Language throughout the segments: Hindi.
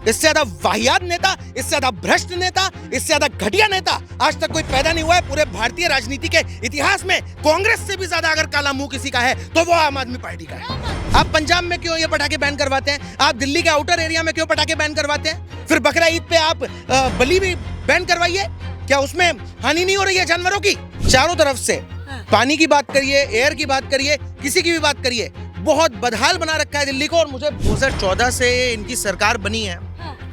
इससे ज्यादा वाहियात नेता, इससे ज्यादा भ्रष्ट नेता, इससे ज्यादा घटिया नेता आज तक कोई पैदा नहीं हुआ है पूरे भारतीय राजनीति के इतिहास में। कांग्रेस से भी ज्यादा अगर काला मुंह किसी का है तो वो आम आदमी पार्टी का है। आप पंजाब में क्यों ये पटाखे बैन करवाते हैं? आप दिल्ली के आउटर एरिया में क्यों पटाखे बैन करवाते हैं? फिर बकरा ईद पे आप बलि भी बैन करवाइए, क्या उसमें हानि नहीं हो रही है जानवरों की? चारों तरफ से पानी की बात करिए, एयर की बात करिए, किसी की भी बात करिए, बहुत बदहाल बना रखा है दिल्ली को। और मुझे 2014 से इनकी सरकार बनी है,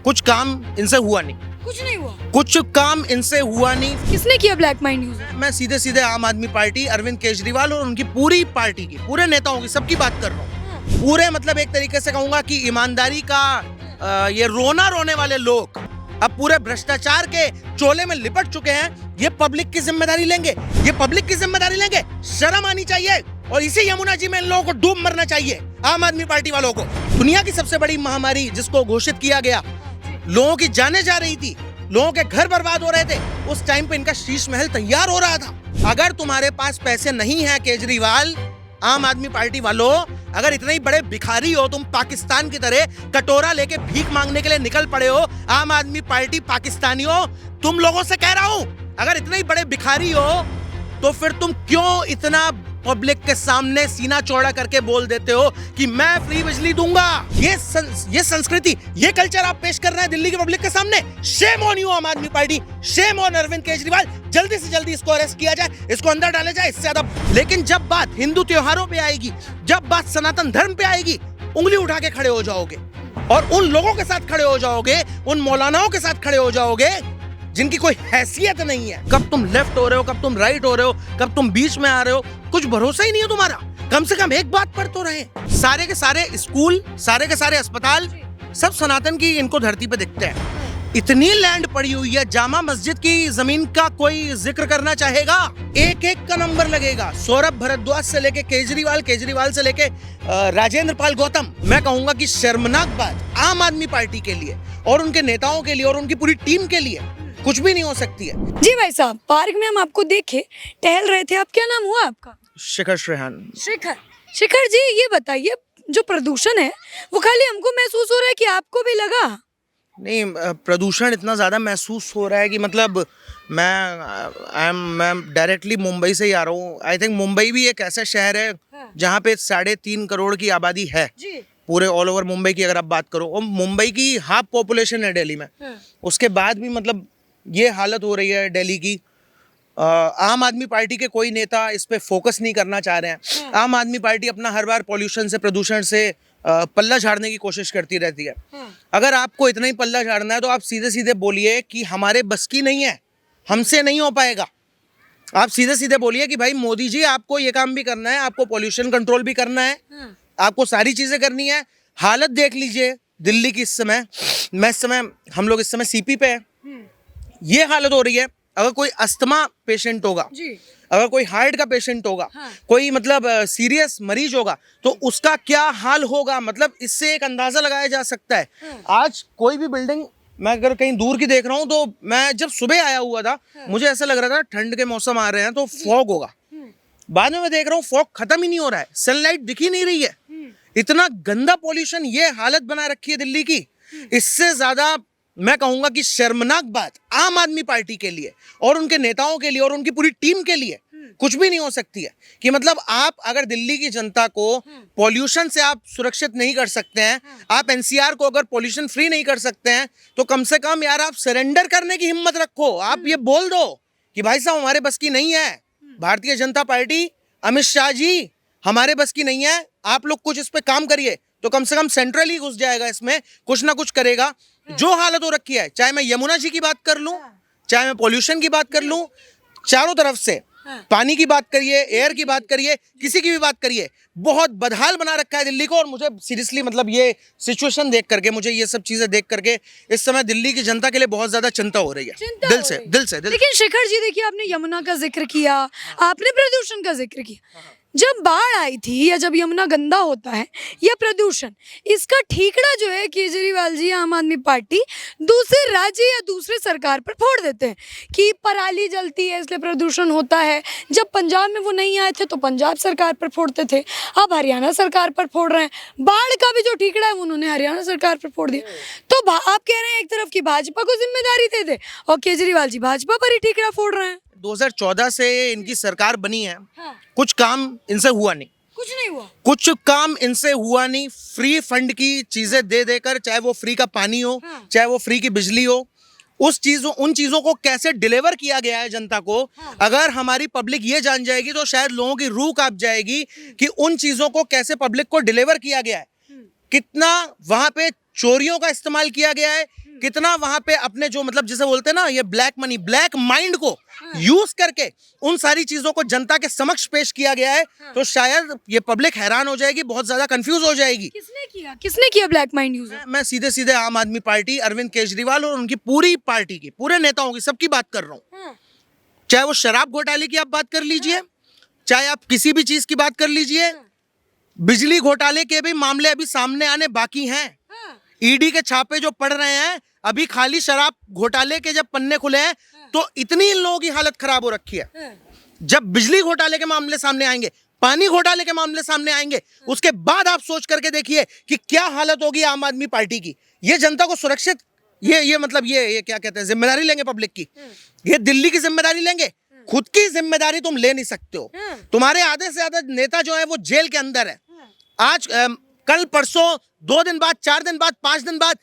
कुछ काम इनसे हुआ नहीं, कुछ नहीं हुआ। कुछ काम इनसे हुआ नहीं। किसने किया ब्लैक माइंड यूज? मैं सीधे सीधे आम आदमी पार्टी, अरविंद केजरीवाल और उनकी पूरी पार्टी की, पूरे नेताओं की, सबकी बात कर रहा हूँ। पूरे मतलब एक तरीके से कहूंगा कि ईमानदारी का ये रोना रोने वाले लोग अब पूरे भ्रष्टाचार के चोले में लिपट चुके हैं। ये पब्लिक की जिम्मेदारी लेंगे, ये पब्लिक की जिम्मेदारी लेंगे। शर्म आनी चाहिए और इसी यमुना जी में इन लोगों को डूब मरना चाहिए, आम आदमी पार्टी वालों को। दुनिया की सबसे बड़ी महामारी जिसको घोषित किया गया, लोगों की जानें जा रही थी, लोगों के घर बर्बाद हो रहे थे, उस टाइम पे इनका शीश महल तैयार हो रहा था। अगर तुम्हारे पास पैसे नहीं है केजरीवाल, आम आदमी पार्टी वालों, अगर इतने ही बड़े भिखारी हो तुम, पाकिस्तान की तरह कटोरा लेके भीख मांगने के लिए निकल पड़े हो, आम आदमी पार्टी पाकिस्तानियों, तुम लोगों से कह रहा हूं, अगर इतने ही बड़े भिखारी हो तो फिर तुम क्यों इतना पब्लिक के सामने सीना चौड़ा करके बोल देते हो कि मैं फ्री बिजली दूंगा? ये संस्कृति, ये कल्चर आप पेश कर रहे हैं दिल्ली की पब्लिक के सामने। Shame on you Aam Aadmi Party, shame on Arvind Kejriwal. जल्दी से जल्दी इसको अरेस्ट किया जाए, इसको अंदर डाला जाए, इससे ज्यादा। लेकिन जब बात हिंदू त्योहारों पे आएगी, जब बात सनातन धर्म पे आएगी, उंगली उठा के खड़े हो जाओगे और उन लोगों के साथ खड़े हो जाओगे, उन मौलानाओं के साथ खड़े हो जाओगे जिनकी कोई हैसियत नहीं है। कब तुम लेफ्ट हो रहे हो, कब तुम राइट हो रहे हो, कब तुम बीच में आ रहे हो, कुछ भरोसा ही नहीं है तुम्हारा। कम से कम एक बात पर तो रहे। सारे के सारे स्कूल, सारे के सारे अस्पताल, सब सनातन की इनको धरती पे दिखते हैं। इतनी लैंड पड़ी हुई है, जामा मस्जिद की जमीन का कोई जिक्र करना चाहेगा, एक एक का नंबर लगेगा। सौरभ भारद्वाज से लेके केजरीवाल, केजरीवाल से लेके राजेंद्र पाल गौतम। मैं कहूंगा कि शर्मनाक बात आम आदमी पार्टी के लिए और उनके नेताओं के लिए और उनकी पूरी टीम के लिए कुछ भी नहीं हो सकती है। जी भाई साहब, पार्क में हम आपको देखे टहल रहे थे, आप क्या नाम हुआ आपका? शिखर श्रेहान। शिखर। शिखर जी, ये बताइए, जो प्रदूषण है वो खाली हमको महसूस हो रहा है कि आपको भी लगा? नहीं, प्रदूषण इतना ज्यादा महसूस हो रहा है कि मतलब मैं डायरेक्टली मुंबई से ही आ रहा हूँ। आई थिंक मुंबई भी एक ऐसा शहर है जहाँ पे 3.5 करोड़ की आबादी है जी। पूरे ऑल ओवर मुंबई की अगर आप बात करो, और मुंबई की हाफ पॉपुलेशन है दिल्ली में। उसके बाद भी मतलब ये हालत हो रही है दिल्ली की। आम आदमी पार्टी के कोई नेता इस पे फोकस नहीं करना चाह रहे हैं। आम आदमी पार्टी अपना हर बार पॉल्यूशन से, प्रदूषण से पल्ला झाड़ने की कोशिश करती रहती है। अगर आपको इतना ही पल्ला झाड़ना है तो आप सीधे सीधे बोलिए कि हमारे बस की नहीं है, हमसे नहीं हो पाएगा। आप सीधे सीधे बोलिए कि भाई मोदी जी, आपको ये काम भी करना है, आपको पॉल्यूशन कंट्रोल भी करना है, आपको सारी चीजें करनी है। हालत देख लीजिए दिल्ली की इस समय। हम लोग इस समय सीपी पे है, ये हालत हो रही है। अगर कोई अस्थमा पेशेंट होगा जी, अगर कोई हार्ट का पेशेंट होगा, कोई मतलब सीरियस मरीज होगा, तो उसका क्या हाल होगा, मतलब इससे एक अंदाजा लगाया जा सकता है। आज कोई भी बिल्डिंग, मैं अगर कहीं दूर की देख रहा हूँ, तो मैं जब सुबह आया हुआ था मुझे ऐसा लग रहा था ठंड के मौसम आ रहे हैं तो फॉग होगा। बाद में मैं देख रहा हूँ फॉग खत्म ही नहीं हो रहा है, सनलाइट दिख ही नहीं रही है। इतना गंदा पॉल्यूशन, ये हालत बना रखी है दिल्ली की। इससे ज्यादा मैं कहूंगा कि शर्मनाक बात आम आदमी पार्टी के लिए और उनके नेताओं के लिए और उनकी पूरी टीम के लिए कुछ भी नहीं हो सकती है। कि मतलब आप अगर दिल्ली की जनता को पॉल्यूशन से आप सुरक्षित नहीं कर सकते हैं, आप एनसीआर को अगर पॉल्यूशन फ्री नहीं कर सकते हैं, तो कम से कम यार आप सरेंडर करने की हिम्मत रखो। आप ये बोल दो कि भाई साहब हमारे बस की नहीं है, भारतीय जनता पार्टी, अमित शाह जी, हमारे बस की नहीं है, आप लोग कुछ इस पे काम करिए। तो कम से कम सेंट्रल ही घुस जाएगा इसमें, कुछ ना कुछ करेगा। जो हालत हो रखी है, चाहे मैं यमुना जी की बात कर लूं, चाहे मैं पॉल्यूशन की बात कर लूं, चारों तरफ से पानी की बात करिए, एयर की बात करिए, किसी की भी बात करिए, बहुत बदहाल बना रखा है दिल्ली को। और मुझे सीरियसली मतलब ये सिचुएशन देख करके, मुझे ये सब चीजें देख करके इस समय दिल्ली की जनता के लिए बहुत ज्यादा चिंता हो रही है, दिल से। लेकिन शिखर जी देखिए, आपने यमुना का जिक्र किया, आपने प्रदूषण का जिक्र किया, जब बाढ़ आई थी या जब यमुना गंदा होता है या प्रदूषण, इसका ठीकरा जो है केजरीवाल जी आम आदमी पार्टी दूसरे राज्य या दूसरे सरकार पर फोड़ देते हैं कि पराली जलती है इसलिए प्रदूषण होता है। जब पंजाब में वो नहीं आए थे तो पंजाब सरकार पर फोड़ते थे, अब हरियाणा सरकार पर फोड़ रहे हैं। बाढ़ का भी जो ठीकरा है वो उन्होंने हरियाणा सरकार पर फोड़ दिया। तो आप कह रहे हैं एक तरफ की भाजपा को जिम्मेदारी दे दे और केजरीवाल जी भाजपा पर ही ठीकरा फोड़ रहे हैं। 2014 से इनकी सरकार बनी है, हाँ। कुछ काम इनसे हुआ नहीं, कुछ नहीं हुआ, कुछ काम इनसे हुआ नहीं। फ्री फंड की चीजें दे देकर, चाहे वो फ्री का पानी हो, हाँ। चाहे वो फ्री की बिजली हो, उन चीजों को कैसे डिलीवर किया गया है जनता को, हाँ। अगर हमारी पब्लिक ये जान जाएगी तो शायद लोगों की रूह कांप जाएगी कि उन चीजों को कैसे पब्लिक को डिलीवर किया गया है, कितना वहां पे चोरियों का इस्तेमाल किया गया है, कितना वहां पे अपने जो मतलब जिसे बोलते हैं ना ये ब्लैक मनी, ब्लैक माइंड को यूज करके उन सारी चीजों को जनता के समक्ष पेश किया गया है। तो शायद ये पब्लिक हैरान हो जाएगी, बहुत ज्यादा कंफ्यूज हो जाएगी। किसने किया ब्लैक माइंड यूज? मैं सीधे सीधे आम आदमी पार्टी, अरविंद केजरीवाल और उनकी पूरी पार्टी की, पूरे नेताओं की, सबकी बात कर रहा हूँ। चाहे वो शराब घोटाले की आप बात कर लीजिए, चाहे आप किसी भी चीज की बात कर लीजिए, बिजली घोटाले के भी मामले अभी सामने आने बाकी हैं। ईडी के छापे जो पड़ रहे हैं, अभी खाली शराब घोटाले के जब पन्ने खुले हैं तो इतनी इन लोगों की हालत खराब हो रखी है। जब बिजली घोटाले के मामले सामने आएंगे, पानी घोटाले के मामले सामने आएंगे, उसके बाद आप सोच करके देखिए कि क्या हालत होगी आम आदमी पार्टी की। ये जनता को सुरक्षित, ये मतलब ये क्या कहते हैं, जिम्मेदारी लेंगे पब्लिक की। ये दिल्ली की जिम्मेदारी लेंगे, खुद की जिम्मेदारी तुम ले नहीं सकते हो। तुम्हारे आधे से ज्यादा नेता जो है वो जेल के अंदर है। आज कल परसों 2 दिन बाद, 4 दिन बाद, 5 दिन बाद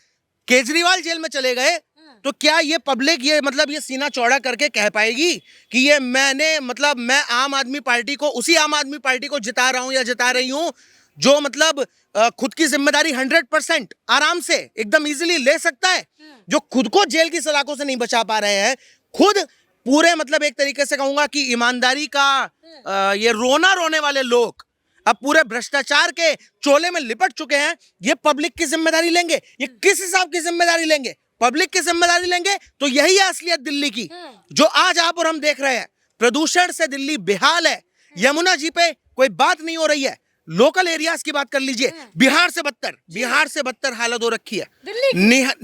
केजरीवाल जेल में चले गए, तो क्या ये पब्लिक ये मतलब ये सीना चौड़ा करके कह पाएगी कि ये मैं आम आदमी पार्टी को, उसी आम आदमी पार्टी को जिता रहा हूं या जिता रही हूं जो मतलब खुद की जिम्मेदारी 100% आराम से एकदम इजीली ले सकता है, जो खुद को जेल की सलाखों से नहीं बचा पा रहे हैं, खुद पूरे मतलब एक तरीके से कहूंगा कि ईमानदारी का ये रोना रोने वाले लोग अब पूरे भ्रष्टाचार के चोले में लिपट चुके हैं। ये पब्लिक की जिम्मेदारी लेंगे, ये किस हिसाब की जिम्मेदारी लेंगे? पब्लिक की जिम्मेदारी लेंगे तो यही है असलियत दिल्ली की, जो आज आप और हम देख रहे हैं। प्रदूषण से दिल्ली बेहाल है, यमुना जी पे कोई बात नहीं हो रही है। लोकल एरियाज की बात कर लीजिए, बिहार से बदतर हालत हो रखी है।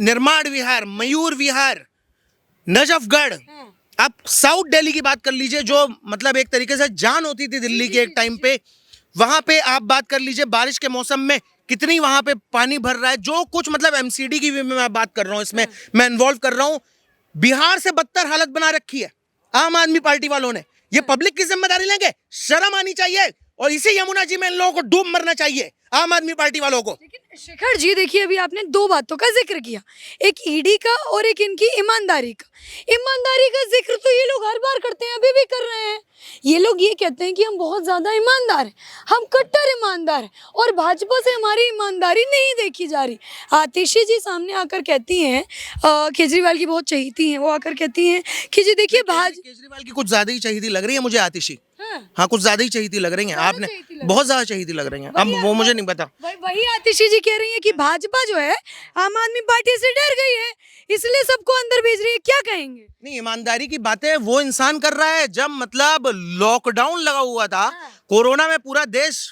निर्माण विहार, मयूर विहार, नजफगढ़, आप साउथ दिल्ली की बात कर लीजिए, जो मतलब एक तरीके से जान होती थी दिल्ली के एक टाइम पे, वहां पे आप बात कर लीजिए बारिश के मौसम में कितनी वहां पे पानी भर रहा है। जो कुछ मतलब एमसीडी की भी मैं बात कर रहा हूं, इसमें मैं इन्वॉल्व कर रहा हूं। बिहार से बदतर हालत बना रखी है आम आदमी पार्टी वालों ने। ये पब्लिक की जिम्मेदारी लेंगे, शर्म आनी चाहिए, और इसी यमुना जी में इन लोगों को डूब मरना चाहिए आम आदमी पार्टी वालों को। लेकिन शेखर जी देखिए, अभी आपने 2 बातों का जिक्र किया, एक ईडी का और एक इनकी ईमानदारी का। ईमानदारी का जिक्र तो ये लोग हर बार करते हैं, अभी भी कर रहे हैं। ये लोग ये कहते हैं कि हम बहुत ज्यादा ईमानदार हैं, हम कट्टर ईमानदार हैं, और भाजपा से हमारी ईमानदारी नहीं देखी जा रही। आतिशी जी सामने आकर कहती हैं, केजरीवाल की बहुत चहेती हैं, वो आकर कहती हैं कि जी देखिए केजरीवाल की कुछ ज्यादा ही चहेती लग रही है मुझे आतिशी। हाँ, कुछ ज्यादा ही चहेती लग रही हैं आपने, बहुत ज्यादा चहेती लग रही हैं। अब वो मुझे नहीं पता। वही आतिशी जी कह रही है कि भाजपा जो है आम आदमी पार्टी से डर गई है, इसलिए सबको अंदर भेज रही है। क्या कहेंगे? नहीं, ईमानदारी की बातें वो इंसान कर रहा है जब मतलब लॉकडाउन लगा हुआ था, कोरोना में पूरा देश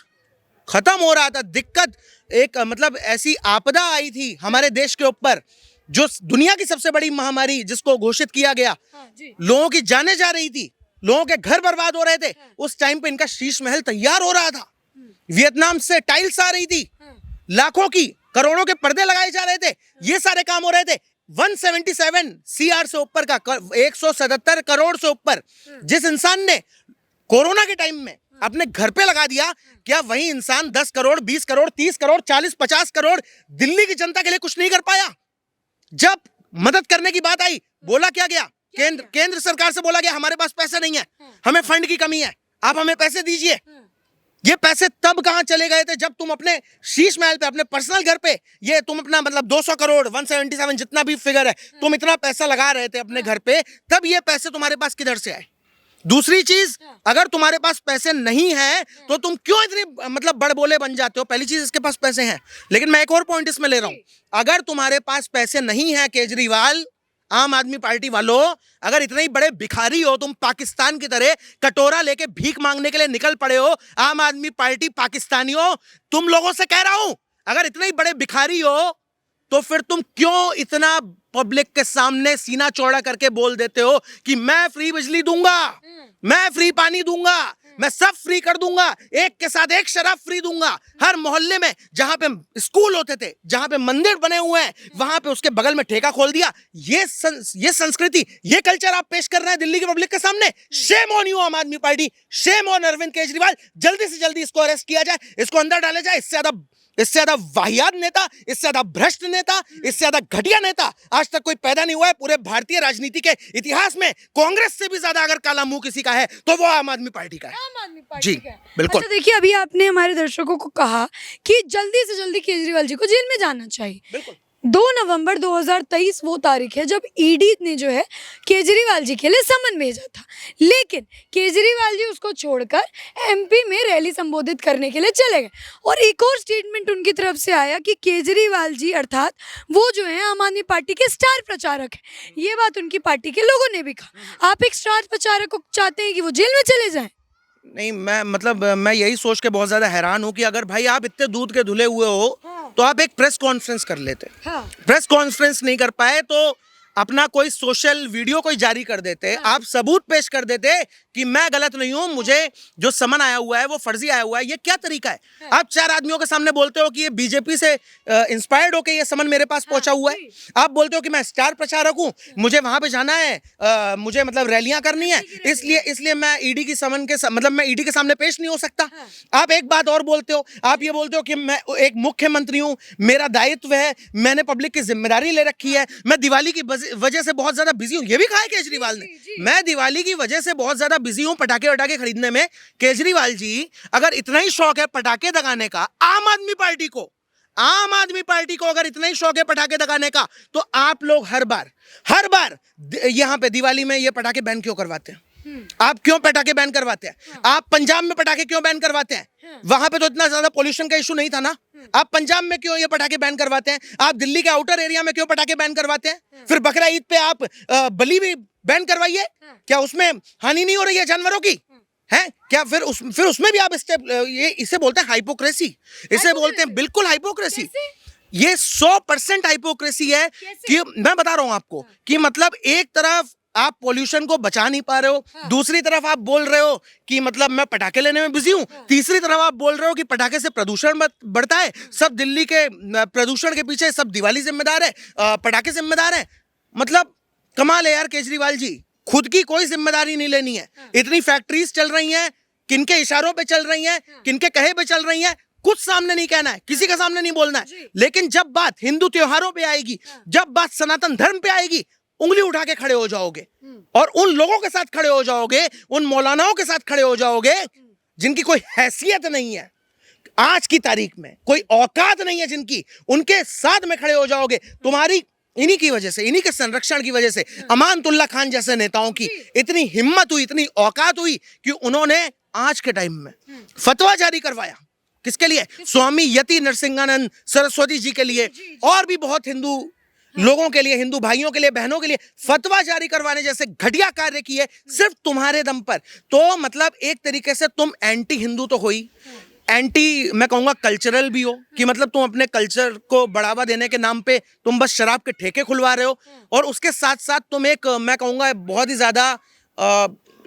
खत्म हो रहा था, दिक्कत एक मतलब ऐसी आपदा आई थी हमारे देश के ऊपर, जो दुनिया की सबसे बड़ी महामारी जिसको घोषित किया गया, लोगों की जानें जा रही थी, लोगों के घर बर्बाद हो रहे थे। उस टाइम पे इनका शीश महल तैयार हो रहा था, वियतनाम से टाइल्स आ रही थी, लाखों की, करोड़ों के पर्दे लगाए जा रहे थे, ये सारे काम हो रहे थे। 177 CR से ऊपर का, 177 करोड़ से ऊपर जिस इंसान ने कोरोना के टाइम में अपने घर पे लगा दिया, क्या वही इंसान 10 करोड़, 20 करोड़, 30 करोड़, 40, 50 करोड़ दिल्ली की जनता के लिए कुछ नहीं कर पाया? जब मदद करने की बात आई, बोला क्या गया? केंद्र सरकार से बोला गया हमारे पास पैसे नहीं है, हमें फंड की कमी है, आप हमें पैसे दीजिए। ये पैसे तब कहां चले गए थे जब तुम अपने शीश महल पे, अपने पर्सनल घर पे, ये तुम अपना मतलब 200 करोड़, 177 जितना भी फिगर है, तुम इतना पैसा लगा रहे थे अपने घर पे, तब ये पैसे तुम्हारे पास किधर से आए? दूसरी चीज, अगर तुम्हारे पास पैसे नहीं है तो तुम क्यों इतने मतलब बड़बोले बन जाते हो? पहली चीज, इसके पास पैसे हैं, लेकिन मैं एक और पॉइंट इसमें ले रहा हूं, अगर तुम्हारे पास पैसे नहीं है केजरीवाल, आम आदमी पार्टी वालों, अगर इतने ही बड़े भिखारी हो तुम, पाकिस्तान की तरह कटोरा लेके भीख मांगने के लिए निकल पड़े हो, आम आदमी पार्टी पाकिस्तानियों, तुम लोगों से कह रहा हूं, अगर इतने ही बड़े भिखारी हो तो फिर तुम क्यों इतना पब्लिक के सामने सीना चौड़ा करके बोल देते हो कि मैं फ्री बिजली दूंगा, मैं फ्री पानी दूंगा, मैं सब फ्री कर दूंगा, एक के साथ एक शराब फ्री दूंगा, हर मोहल्ले में जहां पे स्कूल होते थे, जहां पे मंदिर बने हुए हैं, वहां पे उसके बगल में ठेका खोल दिया। ये संस्कृति, ये कल्चर आप पेश कर रहे हैं दिल्ली की पब्लिक के सामने। Shame on you Aam Aadmi Party, shame on Arvind Kejriwal. जल्दी से जल्दी इसको अरेस्ट किया जाए, इसको अंदर डाला जाए। इससे ज्यादा वाहियात नेता, इससे ज्यादा भ्रष्ट नेता, इससे ज्यादा घटिया नेता आज तक कोई पैदा नहीं हुआ है पूरे भारतीय राजनीति के इतिहास में। कांग्रेस से भी ज्यादा अगर काला मुंह किसी का है तो वो आम आदमी पार्टी का है। आम आदमी पार्टी जी का है। बिल्कुल। अच्छा देखिए, अभी आपने हमारे दर्शकों को कहा कि जल्दी से जल्दी केजरीवाल जी को जेल में जाना चाहिए। बिल्कुल 2 नवंबर 2023 वो तारीख है जब ईडी ने जो है केजरीवाल जी के लिए समन भेजा था, लेकिन केजरीवाल जी उसको छोड़कर एमपी में रैली संबोधित करने के लिए चले गए। और एक और स्टेटमेंट उनकी तरफ से आया कि केजरीवाल जी अर्थात वो जो है आम आदमी पार्टी के स्टार प्रचारक है। ये बात उनकी पार्टी के लोगों ने भी कहा। आप एक स्टार प्रचारक को चाहते हैं कि वो जेल में चले जाएं? नहीं, मैं यही सोच के बहुत ज्यादा हैरान हूं कि अगर भाई आप इतने दूध के धुले हुए हो तो आप एक प्रेस कॉन्फ्रेंस कर लेते। प्रेस कॉन्फ्रेंस नहीं कर पाए तो अपना कोई सोशल वीडियो कोई जारी कर देते। आप सबूत पेश कर देते कि मैं गलत नहीं हूं, मुझे जो समन आया हुआ है वो फर्जी आया हुआ है। ये क्या तरीका है? आप 4 आदमियों के सामने बोलते हो कि ये बीजेपी से इंस्पायर्ड होकर ये समन मेरे पास पहुंचा हुआ है। आप बोलते हो कि मैं स्टार प्रचारक हूं, मुझे वहां पे जाना है, मुझे मतलब रैलियां करनी है, इसलिए मैं ईडी की समन के मतलब मैं ईडी के सामने पेश नहीं हो सकता। आप एक बात और बोलते हो, आप ये बोलते हो कि मैं एक मुख्यमंत्री हूं, मेरा दायित्व है, मैंने पब्लिक की जिम्मेदारी ले रखी है, मैं दिवाली की वजह से बहुत ज्यादा बिजी हूं। ये भी कहा है केजरीवाल ने, मैं दिवाली की वजह से बहुत ज्यादा बिजी हूं पटाखे वटाखे खरीदने में। केजरीवाल जी अगर इतना ही शौक है पटाखे दगाने का, आम आदमी पार्टी को अगर इतना ही शौक है पटाखे दगाने का, तो आप लोग हर बार यहां पे दिवाली में ये पटाखे बैन क्यों करवाते हैं? आप क्यों पटाखे बैन करवाते हैं? आप पंजाब में पटाखे क्यों बैन करवाते हैं? वहां पे तो इतना ज्यादा पोल्यूशन का इशू नहीं था ना। आप पंजाब में क्यों ये पटाखे बैन करवाते हैं? आप दिल्ली के आउटर एरिया में क्यों पटाखे बैन करवाते हैं? फिर बकरा ईद पे आप बलि भी बैन करवाइए, क्या उसमें हानि नहीं हो रही है जानवरों की? है क्या? फिर उसमें भी आप इसे बोलते हैं हाइपोक्रेसी, इसे बोलते हैं बिल्कुल हाइपोक्रेसी। ये 100% हाइपोक्रेसी है कि मैं बता रहा हूं आपको कि मतलब एक तरफ आप पोल्यूशन को बचा नहीं पा रहे हो, दूसरी तरफ आप बोल रहे हो कि मतलब मैं पटाखे लेने में बिजी हूं, तीसरी तरफ आप बोल रहे हो कि पटाखे से प्रदूषण बढ़ता है, सब दिल्ली के प्रदूषण के पीछे सब दिवाली जिम्मेदार है, पटाखे जिम्मेदार है। मतलब कमाल है यार केजरीवाल जी, खुद की कोई जिम्मेदारी नहीं लेनी है। इतनी फैक्ट्रीज चल रही हैं, किनके इशारों पे चल रही हैं, किनके कहे पे चल रही हैं, कुछ सामने नहीं कहना है, किसी के सामने नहीं बोलना है। लेकिन जब बात हिंदू त्योहारों पे आएगी, जब बात सनातन धर्म पे आएगी, उंगली उठा के खड़े हो जाओगे और उन लोगों के साथ खड़े हो जाओगे, उन मौलानाओं के साथ खड़े हो जाओगे जिनकी कोई हैसियत नहीं है, आज की तारीख में कोई औकात नहीं है जिनकी, उनके साथ में खड़े हो जाओगे। तुम्हारी इन्हीं की वजह से, इन्हीं के संरक्षण की वजह से अमानतुल्लाह खान जैसे नेताओं की इतनी हिम्मत हुई, इतनी औकात हुई कि उन्होंने आज के टाइम में फतवा जारी करवाया। किसके लिए? स्वामी यति नरसिंहानंद सरस्वती जी के लिए, और भी बहुत हिंदू लोगों के लिए, हिंदू भाइयों के लिए, बहनों के लिए फतवा जारी करवाने जैसे घटिया कार्य किए सिर्फ तुम्हारे दम पर। तो मतलब एक तरीके से तुम एंटी हिंदू तो हो ही, एंटी मैं कहूंगा कल्चरल भी हो कि मतलब तुम अपने कल्चर को बढ़ावा देने के नाम पे तुम बस शराब के ठेके खुलवा रहे हो, और उसके साथ साथ तुम एक मैं कहूंगा बहुत ही ज्यादा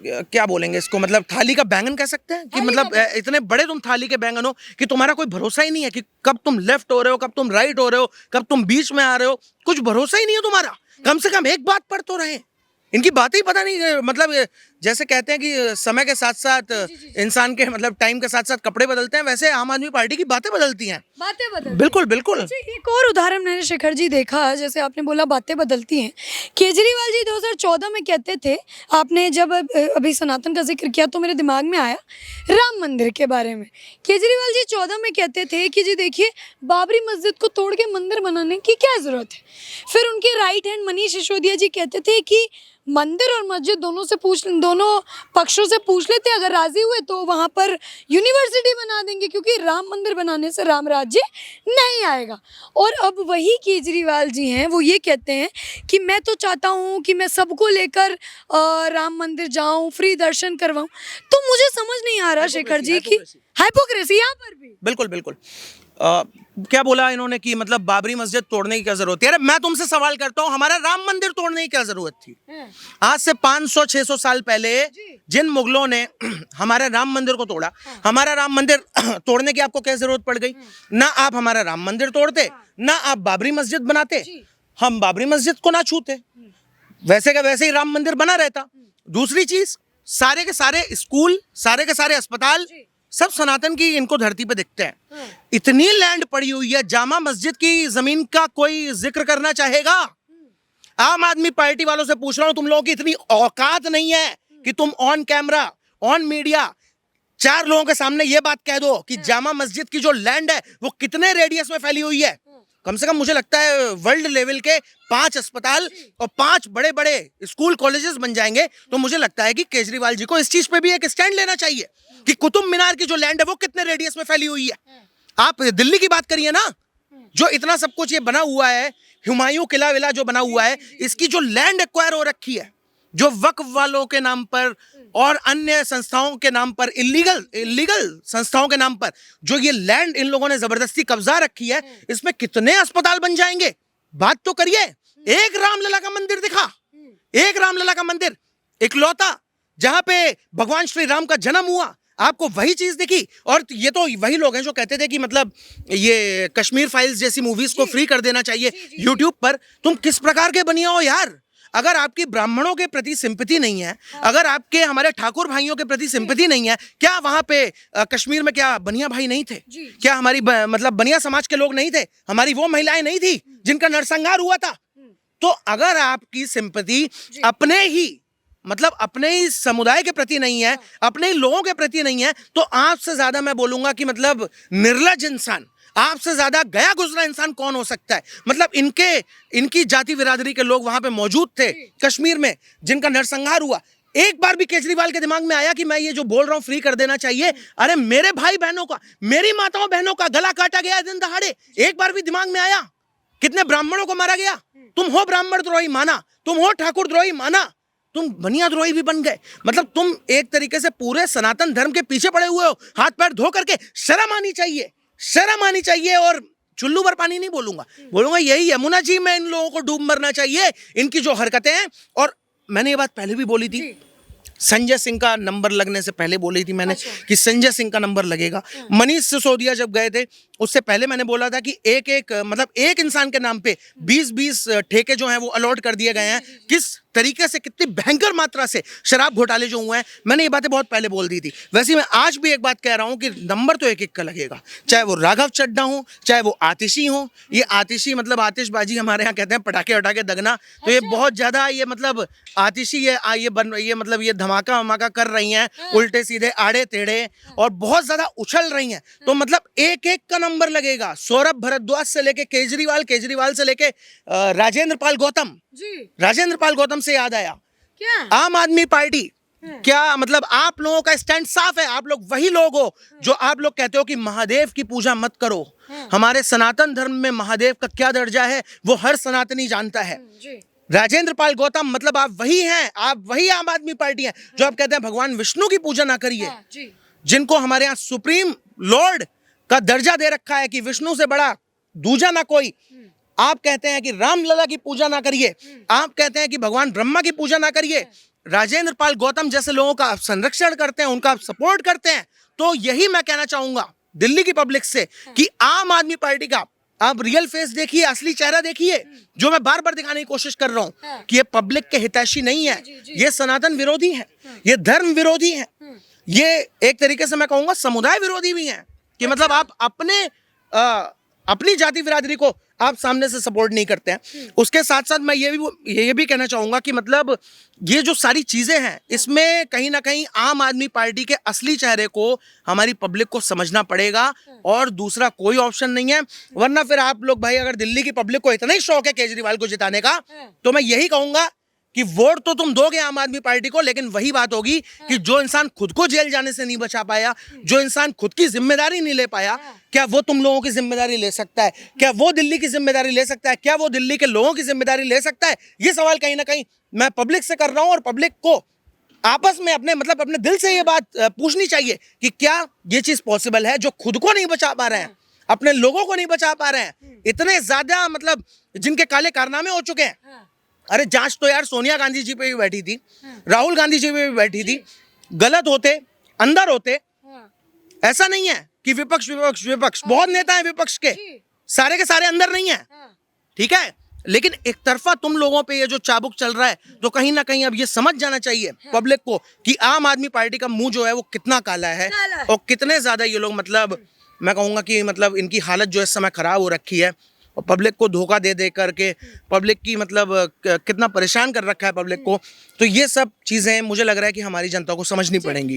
क्या बोलेंगे इसको, मतलब थाली का बैंगन कह सकते हैं कि मतलब इतने बड़े तुम थाली के बैंगन हो कि तुम्हारा कोई भरोसा ही नहीं है कि कब तुम लेफ्ट हो रहे हो, कब तुम राइट हो रहे हो, कब तुम बीच में आ रहे हो, कुछ भरोसा ही नहीं है तुम्हारा। कम से कम एक बात पर तो रहे। इनकी बातें ही पता नहीं, मतलब जैसे कहते हैं कि समय के साथ साथ इंसान के मतलब टाइम के साथ साथ कपड़े बदलते हैं, वैसे आम आदमी पार्टी की बातें बदलती हैं। बिल्कुल बिल्कुल। एक और उदाहरण मैंने शेखर जी देखा, जैसे आपने बोला बातें बदलती हैं। केजरीवाल जी 2014 में कहते थे, आपने जब अभी सनातन का जिक्र किया तो मेरे दिमाग में आया राम मंदिर के बारे में। केजरीवाल जी 14 में कहते थे कि जी देखिए, बाबरी मस्जिद को तोड़ के मंदिर बनाने की क्या ज़रूरत है। फिर उनके राइट हैंड मनीष सिसोदिया जी कहते थे कि मंदिर और मस्जिद दोनों दोनों पक्षों से पूछ लेते हैं, अगर राजी हुए तो वहाँ पर यूनिवर्सिटी बना देंगे, क्योंकि राम मंदिर बनाने से राम राज्य नहीं आएगा। और अब वही केजरीवाल जी हैं, वो ये कहते हैं कि मैं तो चाहता हूँ कि मैं सबको लेकर राम मंदिर जाऊँ, फ्री दर्शन करवाऊँ। तो मुझे समझ नहीं आ रहा शेखर जी कि हाइपोक्रेसी यहाँ पर भी। बिल्कुल बिल्कुल। क्या बोला इन्होंने कि मतलब बाबरी मस्जिद तोड़ने की क्या जरूरत है? अरे मैं तुमसे सवाल करता हूँ, हमारा राम मंदिर तोड़ने की क्या जरूरत थी? आज से 500-600 साल पहले जिन मुगलों ने हमारे राम मंदिर को तोड़ा, हमारा राम मंदिर तोड़ने की आपको क्या जरूरत पड़ गई? ना आप हमारा राम मंदिर तोड़ते, ना आप बाबरी मस्जिद बनाते, हम बाबरी मस्जिद को ना छूते, वैसे का वैसे ही राम मंदिर बना रहता। दूसरी चीज, सारे के सारे स्कूल, सारे के सारे अस्पताल सब सनातन की इनको धरती पे दिखते हैं। इतनी लैंड पड़ी हुई है, जामा मस्जिद की जमीन का कोई जिक्र करना चाहेगा? आम आदमी पार्टी वालों से पूछ रहा हूं, तुम लोगों की इतनी औकात नहीं है कि तुम ऑन कैमरा, ऑन मीडिया 4 लोगों के सामने ये बात कह दो कि जामा मस्जिद की जो लैंड है वो कितने रेडियस में फैली हुई है? कम से कम मुझे लगता है वर्ल्ड लेवल के 5 अस्पताल और 5 बड़े बड़े स्कूल कॉलेजेस बन जाएंगे। तो मुझे लगता है कि केजरीवाल जी को इस चीज पे भी एक स्टैंड लेना चाहिए कि कुतुब मीनार की जो लैंड है वो कितने रेडियस में फैली हुई है। आप दिल्ली की बात करिए ना, जो इतना सब कुछ ये बना हुआ है, हुमायूं किला विला जो बना हुआ है, इसकी जो लैंड एक्वायर हो रखी है, जो वक्फ वालों के नाम पर और अन्य संस्थाओं के नाम पर, इलीगल संस्थाओं के नाम पर जो ये लैंड इन लोगों ने जबरदस्ती कब्जा रखी है, इसमें कितने अस्पताल बन जाएंगे? बात तो करिए। एक रामलला का मंदिर दिखा, एक रामलला का मंदिर इकलौता जहां पे भगवान श्री राम का जन्म हुआ, आपको वही चीज दिखी? और ये तो वही लोग हैं जो कहते थे कि मतलब ये कश्मीर फाइल्स जैसी मूवीज को फ्री कर देना चाहिए यूट्यूब पर। तुम किस प्रकार के बनिया हो यार? अगर आपकी ब्राह्मणों के प्रति सिंपैथी नहीं है, अगर आपके हमारे ठाकुर भाइयों के प्रति सिंपैथी नहीं है, क्या वहां पे कश्मीर में क्या बनिया भाई नहीं थे? क्या हमारी मतलब बनिया समाज के लोग नहीं थे? हमारी वो महिलाएं नहीं थी जिनका नरसंहार हुआ था? तो अगर आपकी सिंपैथी अपने ही मतलब अपने ही समुदाय के प्रति नहीं है, अपने ही लोगों के प्रति नहीं है, तो आपसे ज्यादा मैं बोलूंगा कि मतलब निर्लज इंसान, आपसे ज्यादा गया गुजरा इंसान कौन हो सकता है? मतलब इनकी जाति बिरादरी के लोग वहां पे मौजूद थे कश्मीर में जिनका नरसंहार हुआ। एक बार भी केजरीवाल के दिमाग में आया कि मैं ये जो बोल रहा हूं फ्री कर देना चाहिए? अरे मेरे भाई बहनों का, मेरी माताओं बहनों का गला काटा गया दिन दहाड़े, एक बार भी दिमाग में आया? कितने ब्राह्मणों को मारा गया? तुम हो ब्राह्मण द्रोही माना, तुम हो ठाकुर द्रोही माना, तुम बनिया द्रोही भी बन गए। मतलब तुम एक तरीके से पूरे सनातन धर्म के पीछे पड़े हुए हो, हाथ पैर धो करके। शर्म आनी चाहिए, शर्म आनी चाहिए। और चुल्लू भर पानी नहीं बोलूंगा यही यमुना जी में इन लोगों को डूब मरना चाहिए, इनकी जो हरकतें हैं। और मैंने ये बात पहले भी बोली थी, संजय सिंह का नंबर लगने से पहले बोली थी मैंने कि संजय सिंह का नंबर लगेगा। मनीष सिसोदिया जब गए थे उससे पहले मैंने बोला था कि एक इंसान के नाम पे 20-20 ठेके जो हैं वो अलॉट कर दिए गए हैं। किस तरीके से, कितनी भयंकर मात्रा से शराब घोटाले जो हुए हैं, मैंने ये बातें बहुत पहले बोल दी थी। वैसे मैं आज भी एक बात कह रहा हूं कि नंबर तो एक का लगेगा, चाहे वो राघव चड्ढा हो, चाहे वो आतिशी हो। ये आतिशी मतलब आतिशबाजी हमारे यहाँ कहते हैं, पटाखे वटाखे दगना। तो ये बहुत ज्यादा ये मतलब आतिशी ये मतलब ये धमाका वमाका कर रही हैं, उल्टे सीधे आड़े टेढ़े, और बहुत ज्यादा उछल रही हैं। तो मतलब एक का नंबर लगेगा। सौरभ भारद्वाज से लेके केजरीवाल से लेके राजेंद्र पाल गौतम से याद आया, क्या आम आदमी पार्टी, क्या मतलब आप लोगों का स्टैंड साफ है। आप लोग वही लोग हो जो आप लोग कहते हो कि महादेव की पूजा मत करो। हमारे सनातन धर्म में महादेव का क्या दर्जा है वो हर सनातनी जानता है। राजेंद्र पाल गौतम मतलब आप वही हैं, आप वही आम आदमी पार्टी हैं जो आप कहते हैं भगवान विष्णु की पूजा ना करिए, जिनको हमारे यहाँ सुप्रीम लॉर्ड का दर्जा दे रखा है कि विष्णु से बड़ा दूजा ना कोई। आप कहते हैं कि रामलला की पूजा ना करिए, आप कहते हैं कि भगवान ब्रह्मा की पूजा ना करिए। राजेंद्र पाल गौतम जैसे लोगों का आप संरक्षण करते हैं, उनका आप सपोर्ट करते हैं। तो यही मैं कहना चाहूंगा दिल्ली की पब्लिक से कि आम आदमी पार्टी का आप रियल फेस देखिए, असली चेहरा देखिए, जो मैं बार बार दिखाने की कोशिश कर रहा हूं कि ये पब्लिक के हितैषी नहीं है, ये सनातन विरोधी है, ये धर्म विरोधी है, ये एक तरीके से मैं कहूंगा समुदाय विरोधी भी है कि मतलब आप अपनी जाति बिरादरी को आप सामने से सपोर्ट नहीं करते हैं। उसके साथ साथ मैं ये भी कहना चाहूंगा कि मतलब ये जो सारी चीजें हैं इसमें कहीं ना कहीं आम आदमी पार्टी के असली चेहरे को हमारी पब्लिक को समझना पड़ेगा, और दूसरा कोई ऑप्शन नहीं है। वरना फिर आप लोग भाई, अगर दिल्ली की पब्लिक को इतना ही शौक है केजरीवाल को जिताने का, तो मैं यही कहूंगा कि वोट तो तुम दोगे आम आदमी पार्टी को, लेकिन वही बात होगी कि जो इंसान खुद को जेल जाने से नहीं बचा पाया, जो इंसान खुद की जिम्मेदारी नहीं ले पाया, क्या वो तुम लोगों की जिम्मेदारी ले सकता है? क्या वो दिल्ली की जिम्मेदारी ले सकता है? क्या वो दिल्ली के लोगों की जिम्मेदारी ले सकता है? ये सवाल कहीं ना कहीं मैं पब्लिक से कर रहा हूं, और पब्लिक को आपस में अपने दिल से ये बात पूछनी चाहिए कि क्या ये चीज पॉसिबल है? जो खुद को नहीं बचा पा रहे हैं, अपने लोगों को नहीं बचा पा रहे हैं, इतने ज्यादा जिनके काले कारनामे हो चुके हैं। अरे जांच तो यार सोनिया गांधी जी पे भी बैठी थी, राहुल गांधी जी पे भी बैठी थी। गलत होते, अंदर होते, ऐसा नहीं है कि विपक्ष विपक्ष विपक्ष, बहुत नेता हैं विपक्ष के, सारे के सारे अंदर नहीं है, ठीक है। लेकिन एक तरफा तुम लोगों पे ये जो चाबुक चल रहा है, तो कहीं ना कहीं अब ये समझ जाना चाहिए पब्लिक को कि आम आदमी पार्टी का मुंह जो है वो कितना काला है, और कितने ज्यादा ये लोग मैं कहूंगा कि इनकी हालत जो इस समय खराब हो रखी है, और पब्लिक को धोखा दे दे करके पब्लिक की कितना परेशान कर रखा है पब्लिक को। तो ये सब चीजें मुझे लग रहा है कि हमारी जनता को समझनी पड़ेंगी।